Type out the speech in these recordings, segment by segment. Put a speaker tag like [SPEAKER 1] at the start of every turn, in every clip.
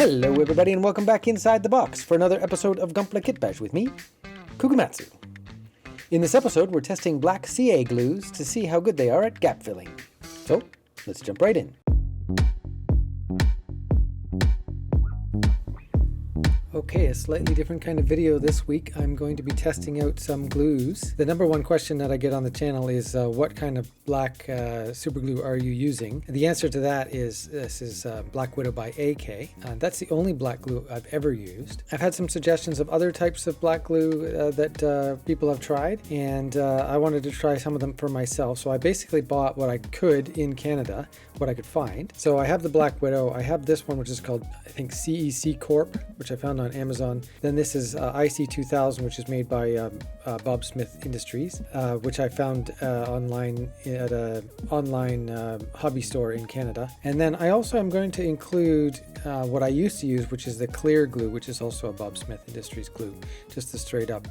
[SPEAKER 1] Hello everybody and welcome back inside the box for another episode of Gunpla Kitbash with me, Kukamatsu. In this episode we're testing black CA glues to see how good they are at gap filling. So let's jump right in. Okay, a slightly different kind of video this week. I'm going to be testing out some glues. The number one question that I get on the channel is what kind of black super glue are you using? And the answer to that is this is Black Widow by AK. That's the only black glue I've ever used. I've had some suggestions of other types of black glue that people have tried, and I wanted to try some of them for myself. So I basically bought what I could in Canada, what I could find. So I have the Black Widow. I have this one, which is called, I think, CEC Corp, which I found on Amazon. Then this is IC2000, which is made by Bob Smith Industries, which I found online at an online hobby store in Canada. And then I also am going to include what I used to use, which is the clear glue, which is also a Bob Smith Industries glue, just the straight up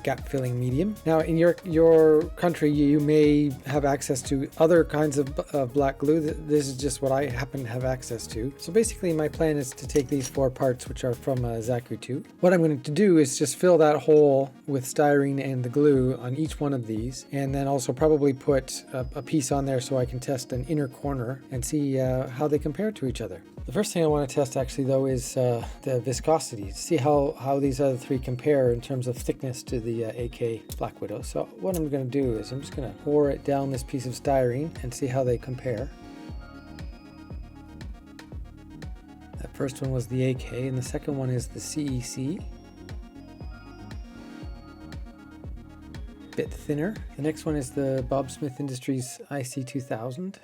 [SPEAKER 1] gap filling medium. Now in your country you may have access to other kinds of black glue. This is just what I happen to have access to. So basically my plan is to take these 4 parts, which are from Zaku 2. What I'm going to do is just fill that hole with styrene and the glue on each one of these, and then also probably put a piece on there so I can test an inner corner and see how they compare to each other. The first thing I want to test actually though is the viscosity, to see how these other 3 compare in terms of thickness to the AK Black Widow. So what I'm going to do is I'm just going to pour it down this piece of styrene and see how they compare. That first one was the AK and the second one is the CEC. Bit thinner. The next one is the Bob Smith Industries IC2000.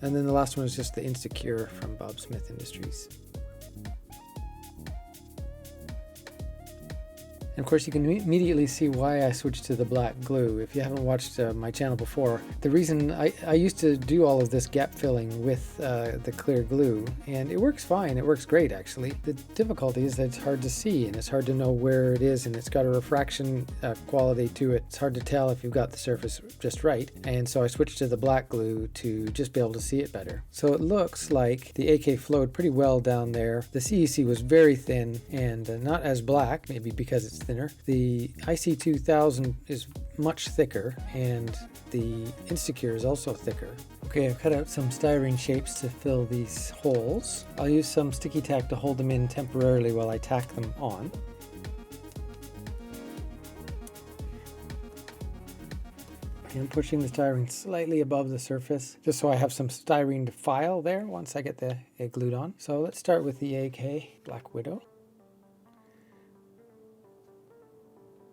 [SPEAKER 1] And then the last one is just the Instacure from Bob Smith Industries. And of course you can immediately see why I switched to the black glue. If you haven't watched my channel before, the reason I used to do all of this gap filling with the clear glue, and it works fine, it works great actually. The difficulty is that it's hard to see and it's hard to know where it is, and it's got a refraction quality to it. It's hard to tell if you've got the surface just right, and so I switched to the black glue to just be able to see it better. So it looks like the AK flowed pretty well down there. The CEC was very thin and not as black, maybe because it's thinner. The IC2000 is much thicker and the Instacure is also thicker. Okay, I've cut out some styrene shapes to fill these holes. I'll use some sticky tack to hold them in temporarily while I tack them on. I'm pushing the styrene slightly above the surface just so I have some styrene to file there once I get it glued on. So let's start with the AK Black Widow.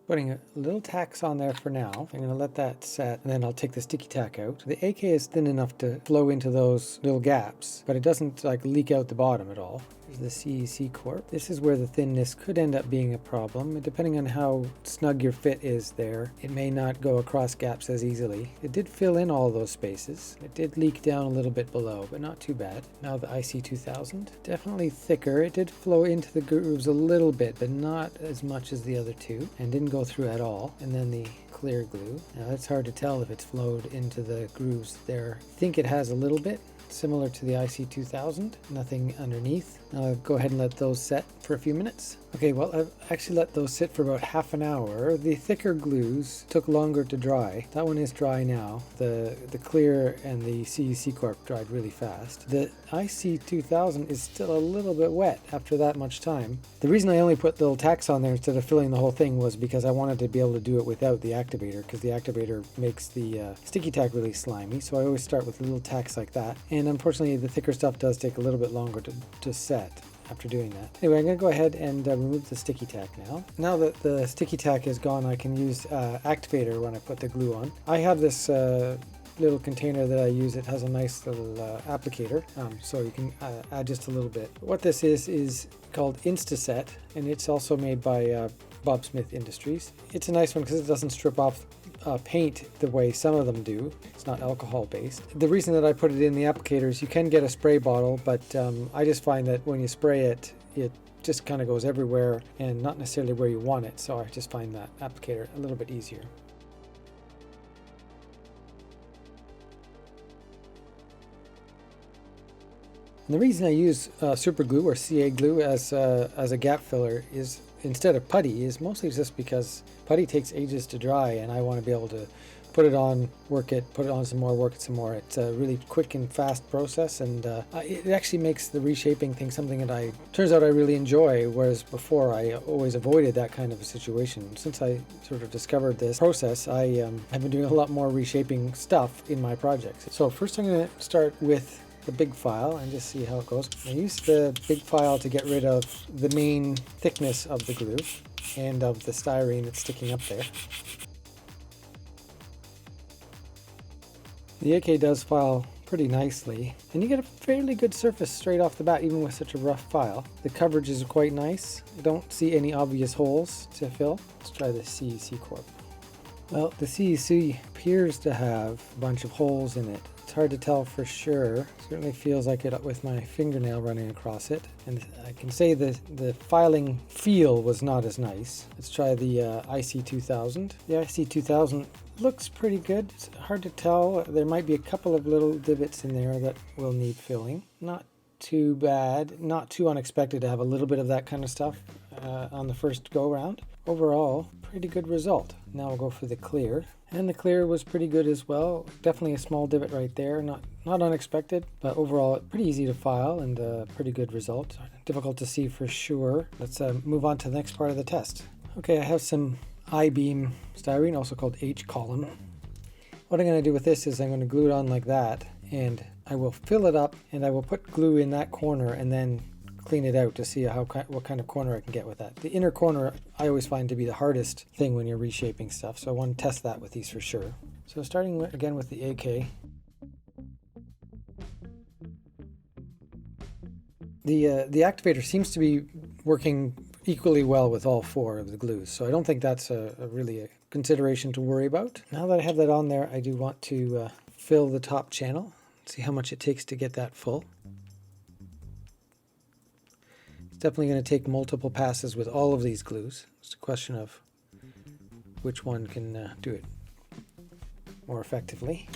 [SPEAKER 1] Putting a little tacks on there for now. I'm going to let that set and then I'll take the sticky tack out. The AK is thin enough to flow into those little gaps, but it doesn't like leak out the bottom at all. There's the CEC Corp. This is where the thinness could end up being a problem. Depending on how snug your fit is there, it may not go across gaps as easily. It did fill in all those spaces. It did leak down a little bit below, but not too bad. Now the IC2000. Definitely thicker. It did flow into the grooves a little bit, but not as much as the other 2, and didn't go through at all. And then the clear glue. Now it's hard to tell if it's flowed into the grooves there. I think it has a little bit, similar to the IC2000, nothing underneath. Now I'll go ahead and let those set for a few minutes. Okay, well I've actually let those sit for about half an hour. The thicker glues took longer to dry. That one is dry now. The clear and the CEC Corp dried really fast. The IC2000 is still a little bit wet after that much time. The reason I only put little tacks on there instead of filling the whole thing was because I wanted to be able to do it without the activator, because the activator makes the sticky tack really slimy, so I always start with little tacks like that. And unfortunately the thicker stuff does take a little bit longer to set after doing that. Anyway, I'm going to go ahead and remove the sticky tack now. Now that the sticky tack is gone, I can use Activator when I put the glue on. I have this little container that I use. It has a nice little applicator, so you can add just a little bit. What this is called InstaSet, and it's also made by Bob Smith Industries. It's a nice one because it doesn't strip off paint the way some of them do. It's not alcohol based. The reason that I put it in the applicator is you can get a spray bottle, but I just find that when you spray it, it just kind of goes everywhere and not necessarily where you want it, so I just find that applicator a little bit easier. And the reason I use Superglue or CA glue as a gap filler is instead of putty is mostly just because putty takes ages to dry, and I want to be able to put it on, work it, put it on some more, work it some more. It's a really quick and fast process, and it actually makes the reshaping thing something that turns out I really enjoy, whereas before I always avoided that kind of a situation. Since I sort of discovered this process, I have been doing a lot more reshaping stuff in my projects. So first I'm going to start with the big file and just see how it goes. I use the big file to get rid of the main thickness of the glue and of the styrene that's sticking up there. The AK does file pretty nicely, and you get a fairly good surface straight off the bat even with such a rough file. The coverage is quite nice. I don't see any obvious holes to fill. Let's try the CEC Corp. Well, the CEC appears to have a bunch of holes in it. It's hard to tell for sure. Certainly feels like it with my fingernail running across it. And I can say that the filing feel was not as nice. Let's try the IC2000. The IC2000 looks pretty good. It's hard to tell. There might be a couple of little divots in there that will need filling. Not too bad. Not too unexpected to have a little bit of that kind of stuff on the first go round. Overall, pretty good result. Now we'll go for the clear. And the clear was pretty good as well. Definitely a small divot right there. Not unexpected, but overall pretty easy to file and a pretty good result. Difficult to see for sure. Let's move on to the next part of the test. Okay, I have some I-beam styrene, also called H-column. What I'm going to do with this is I'm going to glue it on like that, and I will fill it up, and I will put glue in that corner and then clean it out to see what kind of corner I can get with that. The inner corner I always find to be the hardest thing when you're reshaping stuff, so I want to test that with these for sure. So starting again with the AK. The activator seems to be working equally well with all four of the glues, so I don't think that's really a consideration to worry about. Now that I have that on there, I do want to fill the top channel, see how much it takes to get that full. It's definitely going to take multiple passes with all of these glues. It's a question of which one can do it more effectively.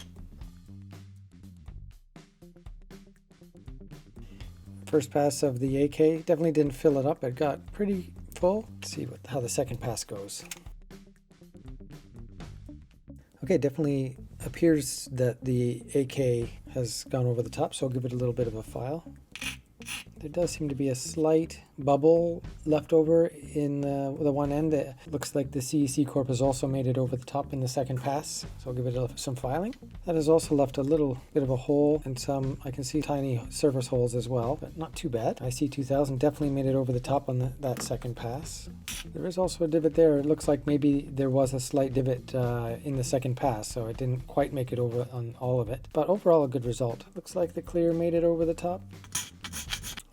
[SPEAKER 1] First pass of the AK definitely didn't fill it up. It got pretty full. Let's see how the second pass goes. Okay, definitely appears that the AK has gone over the top, so I'll give it a little bit of a file. There does seem to be a slight bubble left over in the one end. It looks like the CEC Corp has also made it over the top in the second pass, so I'll give it some filing. That has also left a little bit of a hole and some, I can see tiny surface holes as well, but not too bad. IC2000 definitely made it over the top on that second pass. There is also a divot there. It looks like maybe there was a slight divot in the second pass, so it didn't quite make it over on all of it. But overall, a good result. Looks like the clear made it over the top.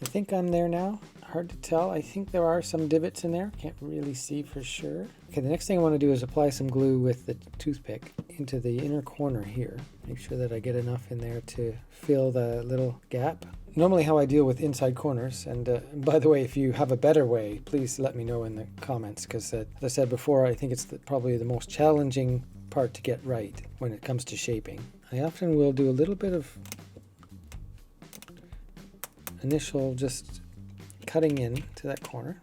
[SPEAKER 1] I think I'm there now. Hard to tell. I think there are some divots in there. Can't really see for sure. Okay, the next thing I want to do is apply some glue with the toothpick into the inner corner here. Make sure that I get enough in there to fill the little gap. Normally how I deal with inside corners, and by the way, if you have a better way, please let me know in the comments, because as I said before, I think it's probably the most challenging part to get right when it comes to shaping. I often will do a little bit of initial just cutting in to that corner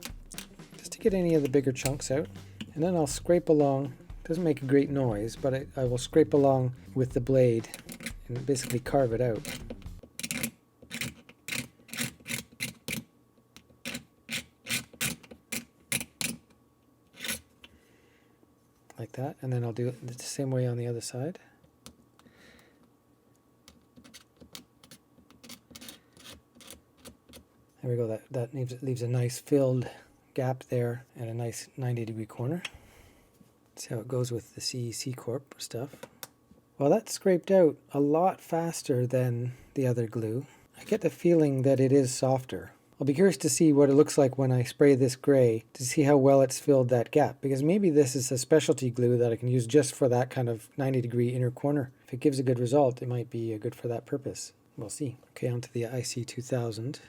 [SPEAKER 1] just to get any of the bigger chunks out, and then I'll scrape along. It doesn't make a great noise, but I will scrape along with the blade and basically carve it out. Like that, and then I'll do it the same way on the other side. There we go, that leaves a nice filled gap there and a nice 90-degree corner. Let's see how it goes with the CEC Corp stuff. Well, that scraped out a lot faster than the other glue. I get the feeling that it is softer. I'll be curious to see what it looks like when I spray this gray to see how well it's filled that gap, because maybe this is a specialty glue that I can use just for that kind of 90-degree inner corner. If it gives a good result, it might be good for that purpose. We'll see. Okay, on to the IC2000.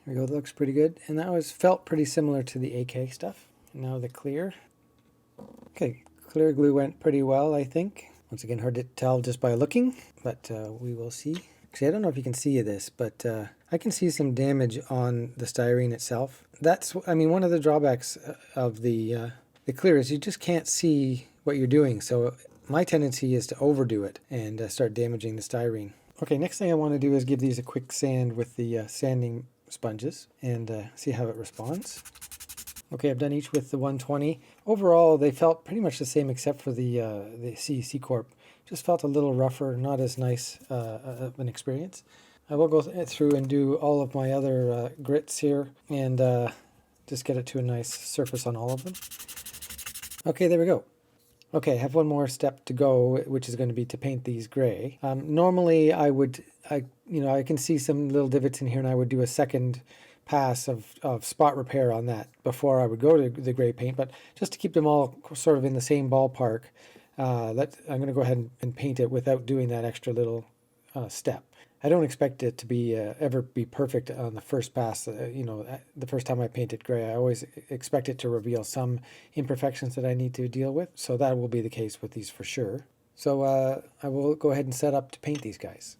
[SPEAKER 1] There we go, that looks pretty good. And that felt pretty similar to the AK stuff. And now the clear. Okay, clear glue went pretty well, I think. Once again, hard to tell just by looking, but we will see. Actually, I don't know if you can see this, but I can see some damage on the styrene itself. That's, I mean, one of the drawbacks of the clear is you just can't see what you're doing. So my tendency is to overdo it and start damaging the styrene. Okay, next thing I want to do is give these a quick sand with the sanding sponges and see how it responds. Okay, I've done each with the 120. Overall, they felt pretty much the same except for the CEC Corp. Just felt a little rougher, not as nice of an experience. I will go through and do all of my other grits here and just get it to a nice surface on all of them. Okay, there we go. Okay, I have one more step to go, which is going to be to paint these gray. Normally, I can see some little divots in here, and I would do a second pass of spot repair on that before I would go to the gray paint. But just to keep them all sort of in the same ballpark, I'm going to go ahead and paint it without doing that extra little step. I don't expect it to be ever be perfect on the first pass. The first time I paint it gray, I always expect it to reveal some imperfections that I need to deal with. So that will be the case with these for sure. So I will go ahead and set up to paint these guys.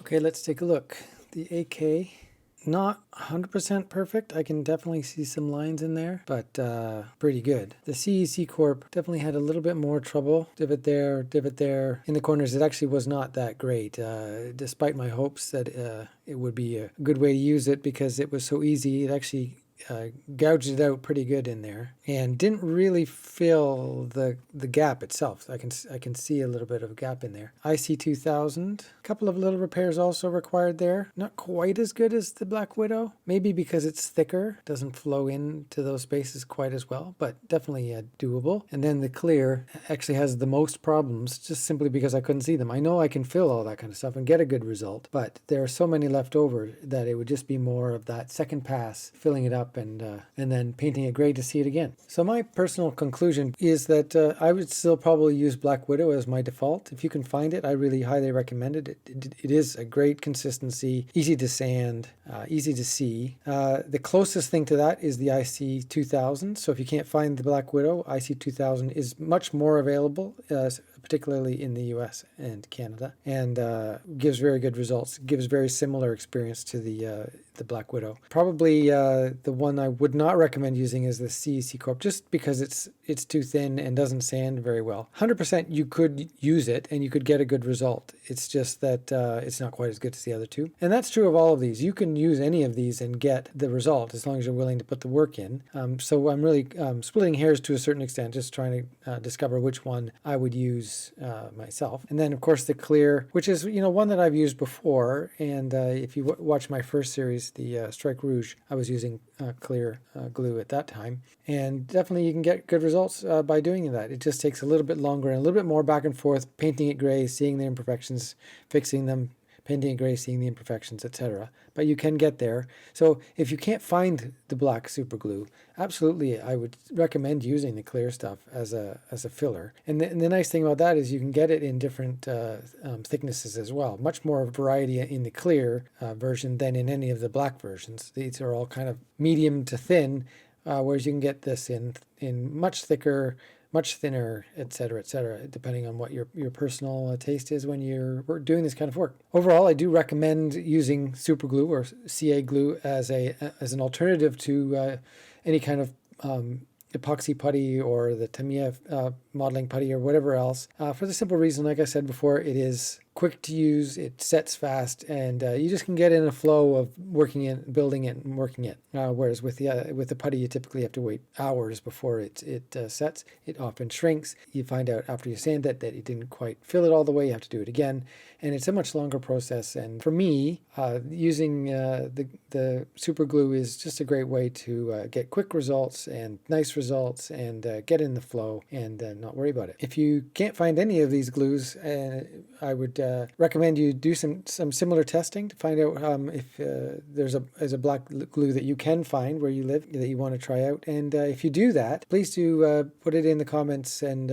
[SPEAKER 1] Okay, let's take a look. The AK, not 100% perfect. I can definitely see some lines in there, but pretty good. The CEC Corp definitely had a little bit more trouble. Divot there. In the corners, it actually was not that great, despite my hopes that it would be a good way to use it because it was so easy. It actually gouged it out pretty good in there and didn't really fill the gap itself. I can see a little bit of a gap in there. IC2000, a couple of little repairs also required there. Not quite as good as the Black Widow, maybe because it's thicker, doesn't flow into those spaces quite as well, but definitely doable. And then the clear actually has the most problems just simply because I couldn't see them. I know I can fill all that kind of stuff and get a good result, but there are so many left over that it would just be more of that second pass, filling it up and then painting it gray to see it again. So my personal conclusion is that I would still probably use Black Widow as my default. If you can find it, I really highly recommend it. It is a great consistency, easy to sand, easy to see. The closest thing to that is the IC2000. So if you can't find the Black Widow, IC2000 is much more available, particularly in the US and Canada, and gives very good results, gives very similar experience to the Black Widow. Probably the one I would not recommend using is the CEC Corp, just because it's too thin and doesn't sand very well. 100% you could use it and you could get a good result. It's just that it's not quite as good as the other two. And that's true of all of these. You can use any of these and get the result as long as you're willing to put the work in. So I'm really splitting hairs to a certain extent, just trying to discover which one I would use myself. And then of course the clear, which is one that I've used before. And if you watch my first series, the Strike Rouge, I was using clear glue at that time, and definitely you can get good results by doing that. It just takes a little bit longer and a little bit more back and forth, painting it gray, seeing the imperfections, fixing them, painting it gray, seeing the imperfections, etc. But you can get there. So if you can't find the black super glue, absolutely I would recommend using the clear stuff as a filler. And the nice thing about that is you can get it in different thicknesses as well. Much more variety in the clear version than in any of the black versions. These are all kind of medium to thin, whereas you can get this in much thicker, much thinner, etc., depending on what your personal taste is when you're doing this kind of work. Overall, I do recommend using super glue or CA glue as an alternative to any kind of epoxy putty or the Tamiya modeling putty or whatever else, for the simple reason, like I said before, it is quick to use, it sets fast, and you just can get in a flow of working it, building it, and working it. Whereas with the putty, you typically have to wait hours before it sets. It often shrinks. You find out after you sand it that it didn't quite fill it all the way. You have to do it again, and it's a much longer process. And for me, using the super glue is just a great way to get quick results and nice results, and get in the flow and not worry about it. If you can't find any of these glues, I would recommend you do some similar testing to find out if there's a black glue that you can find where you live that you want to try out. And if you do that, please do put it in the comments and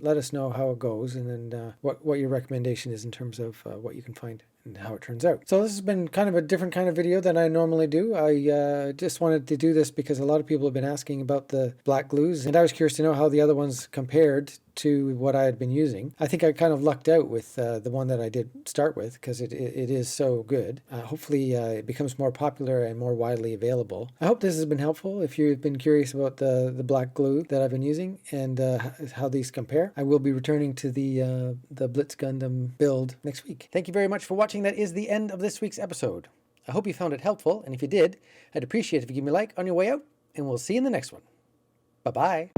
[SPEAKER 1] let us know how it goes, and then what your recommendation is in terms of what you can find and how it turns out. So this has been kind of a different kind of video than I normally do. I just wanted to do this because a lot of people have been asking about the black glues, and I was curious to know how the other ones compared to what I had been using. I think I kind of lucked out with the one that I did start with because it is so good. Hopefully it becomes more popular and more widely available. I hope this has been helpful. If you've been curious about the black glue that I've been using and how these compare, I will be returning to the Blitz Gundam build next week. Thank you very much for watching. That is the end of this week's episode. I hope you found it helpful, and if you did, I'd appreciate it if you give me a like on your way out, and we'll see you in the next one. Bye-bye.